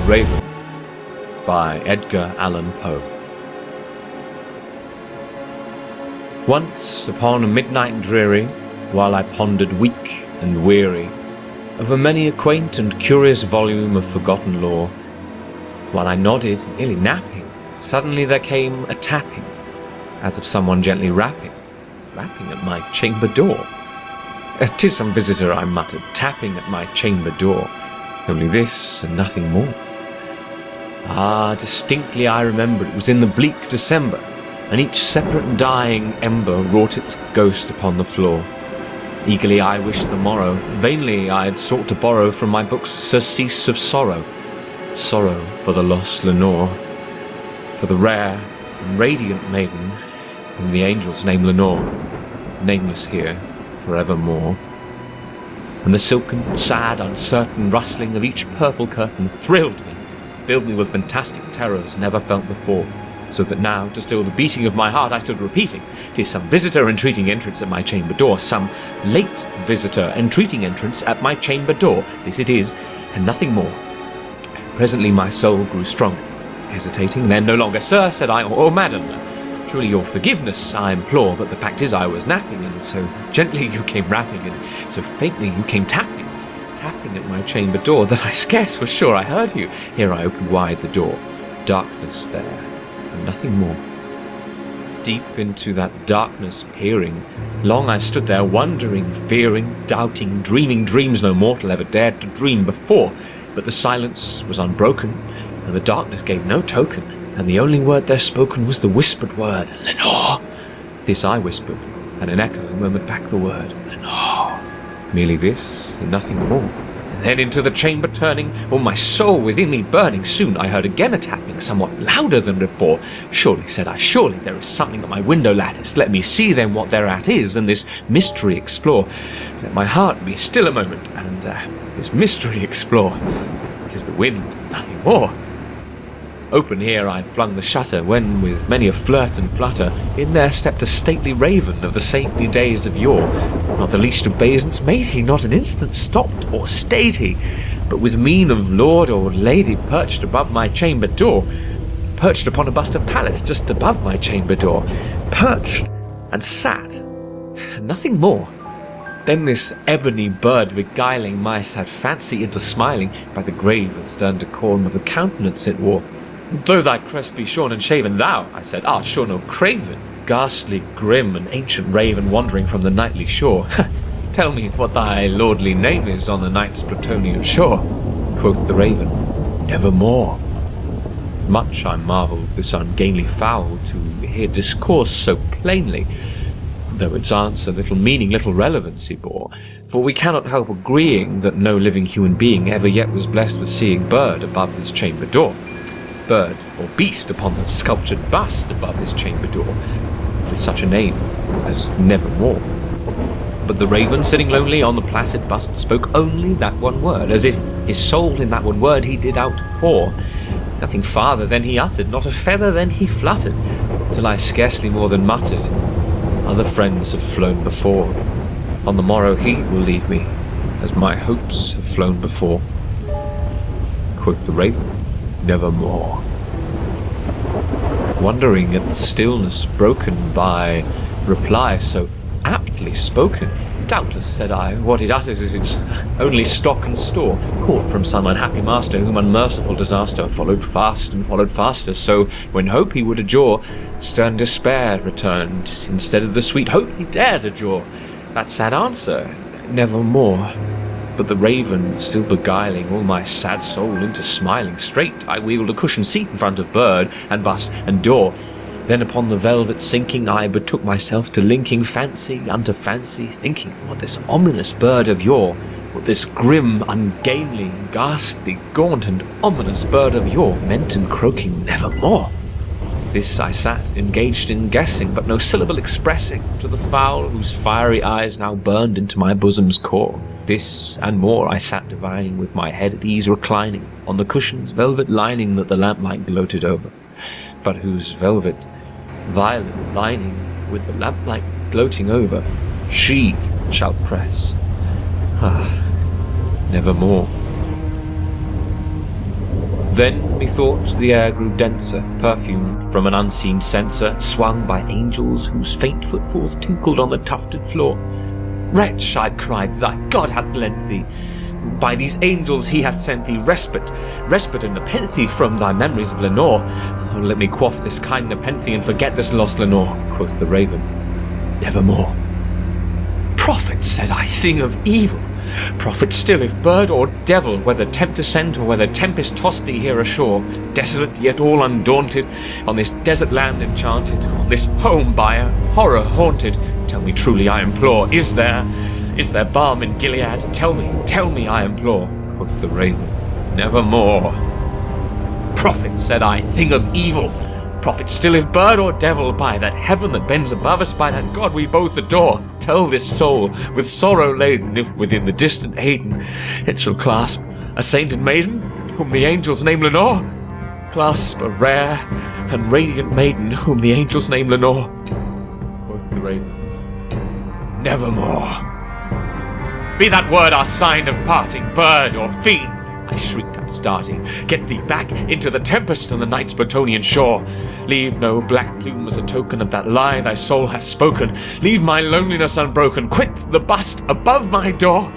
the Raven by Edgar Allan Poe. Once upon a midnight dreary, while I pondered weak and weary over many a quaint and curious volume of forgotten lore, while I nodded, nearly napping, suddenly there came a tapping, as of someone gently rapping at my chamber door. "'Tis some visitor," I muttered, "tapping at my chamber door. Only this and nothing more." Ah, distinctly I remember it was in the bleak December, and each separate dying ember wrought its ghost upon the floor. Eagerly I wished the morrow, vainly I had sought to borrow from my books surcease of sorrow, sorrow for the lost Lenore, for the rare and radiant maiden whom the angels name Lenore, nameless here forevermore. And the silken, sad, uncertain rustling of each purple curtain thrilled me, filled me with fantastic terrors never felt before, so that now, to still the beating of my heart, I stood repeating, "'Tis some visitor entreating entrance at my chamber door, some late visitor entreating entrance at my chamber door. This it is, and nothing more." Presently my soul grew strong, hesitating, then no longer, "Sir," said I, "or madam, surely your forgiveness I implore, but the fact is I was napping, and so gently you came rapping, and so faintly you came tapping at my chamber door, that I scarce was sure I heard you." Here I opened wide the door. Darkness there, and nothing more. Deep into that darkness peering, long I stood there, wondering, fearing, doubting, dreaming dreams no mortal ever dared to dream before. But the silence was unbroken, and the darkness gave no token, and the only word there spoken was the whispered word, "Lenore." This I whispered, and an echo murmured back the word, "Lenore." Merely this, and nothing more. And then into the chamber turning, all my soul within me burning, soon I heard again a tapping, somewhat louder than before. "Surely," said I, "surely there is something at my window lattice. Let me see then what thereat is, and this mystery explore. Let my heart be still a moment, and this mystery explore. It is the wind, nothing more." Open here I flung the shutter, when, with many a flirt and flutter, in there stepped a stately raven of the saintly days of yore. Not the least obeisance made he, not an instant stopped or stayed he, but with mien of lord or lady perched above my chamber door, perched upon a bust of Pallas just above my chamber door, perched and sat, and nothing more. Then this ebony bird beguiling my sad fancy into smiling, by the grave and stern decorum of the countenance it wore. "Though thy crest be shorn and shaven, thou," I said, "art sure no craven, ghastly, grim, and ancient raven wandering from the nightly shore. Tell me what thy lordly name is on the night's Plutonian shore." Quoth the raven, "Nevermore." Much I marvelled this ungainly fowl to hear discourse so plainly, though its answer little meaning, little relevancy bore, for we cannot help agreeing that no living human being ever yet was blessed with seeing bird above his chamber door, bird or beast upon the sculptured bust above his chamber door, with such a name as Nevermore. But the raven, sitting lonely on the placid bust, spoke only that one word, as if his soul in that one word he did outpour. Nothing farther than he uttered, not a feather then he fluttered, till I scarcely more than muttered, "Other friends have flown before. On the morrow he will leave me, as my hopes have flown before." Quoth the raven, "Nevermore." Wondering at the stillness broken by reply so aptly spoken, "Doubtless," said I, "what it utters is its only stock and store, caught from some unhappy master, whom unmerciful disaster followed fast and followed faster. So, when hope he would adjure, stern despair returned, instead of the sweet hope he dared adjure. That sad answer, nevermore." But the raven, still beguiling all my sad soul into smiling, straight I wheeled a cushioned seat in front of bird and bust and door. Then upon the velvet sinking, I betook myself to linking fancy unto fancy, thinking what this ominous bird of yore, what this grim, ungainly, ghastly, gaunt, and ominous bird of yore meant in croaking "Nevermore." This I sat, engaged in guessing, but no syllable expressing, to the fowl whose fiery eyes now burned into my bosom's core. This and more I sat divining, with my head at ease reclining on the cushion's velvet lining that the lamplight gloated over, but whose velvet violet lining, with the lamplight gloating over, she shall press. Nevermore. Then, methought, the air grew denser, perfumed from an unseen censer, swung by angels whose faint footfalls tinkled on the tufted floor. Wretch, I cried, thy God hath lent thee. By these angels he hath sent thee respite and nepenthe from thy memories of Lenore. Oh, let me quaff this kind nepenthe and forget this lost Lenore, quoth the raven. Nevermore. Prophet, said I, thing of evil. Prophet still, if bird or devil, whether tempter sent or whether tempest tossed thee here ashore, desolate yet all undaunted, on this desert land enchanted, on this home by a horror haunted, tell me truly, I implore, is there balm in Gilead? Tell me, I implore, quoth the raven. Nevermore. Prophet, said I, thing of evil. Prophet still, if bird or devil, by that heaven that bends above us, by that God we both adore, tell this soul, with sorrow laden, if within the distant Aidenn it shall clasp a sainted maiden, whom the angels name Lenore. Clasp a rare and radiant maiden, whom the angels name Lenore, quoth the raven. Nevermore. Be that word our sign of parting, bird or fiend, I shrieked up, starting. Get thee back into the tempest on the night's Bretonian shore. Leave no black plume as a token of that lie thy soul hath spoken. Leave my loneliness unbroken. Quit the bust above my door.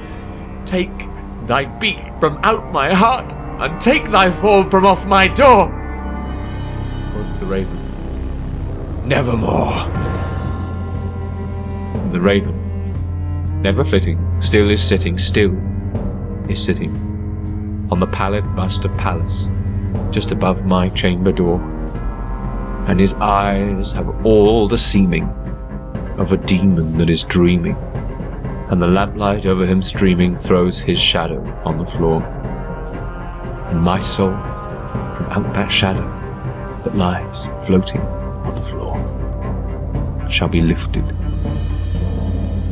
Take thy beak from out my heart, and take thy form from off my door, quoth the raven. Nevermore. And the raven, never flitting, still is sitting on the pallid bust of Pallas, just above my chamber door, and his eyes have all the seeming of a demon that is dreaming, and the lamplight over him streaming throws his shadow on the floor, and my soul from out that shadow that lies floating on the floor shall be lifted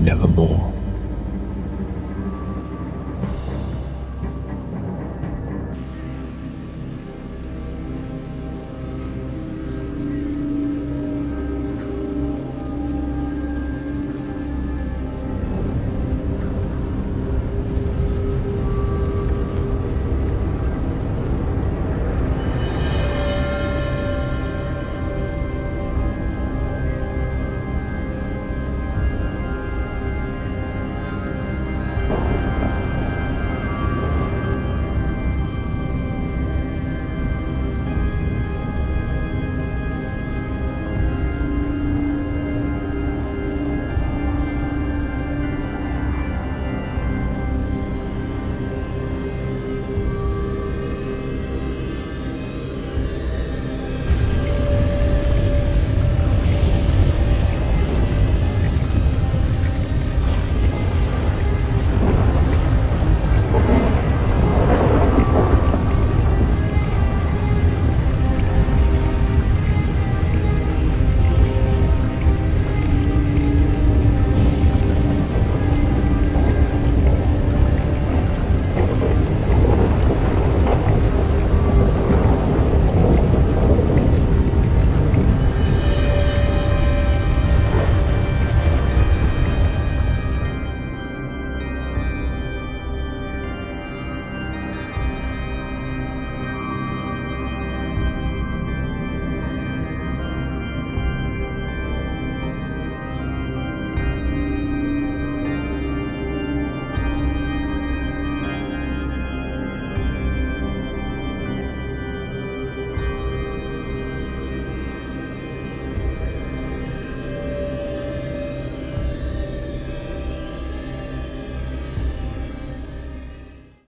nevermore.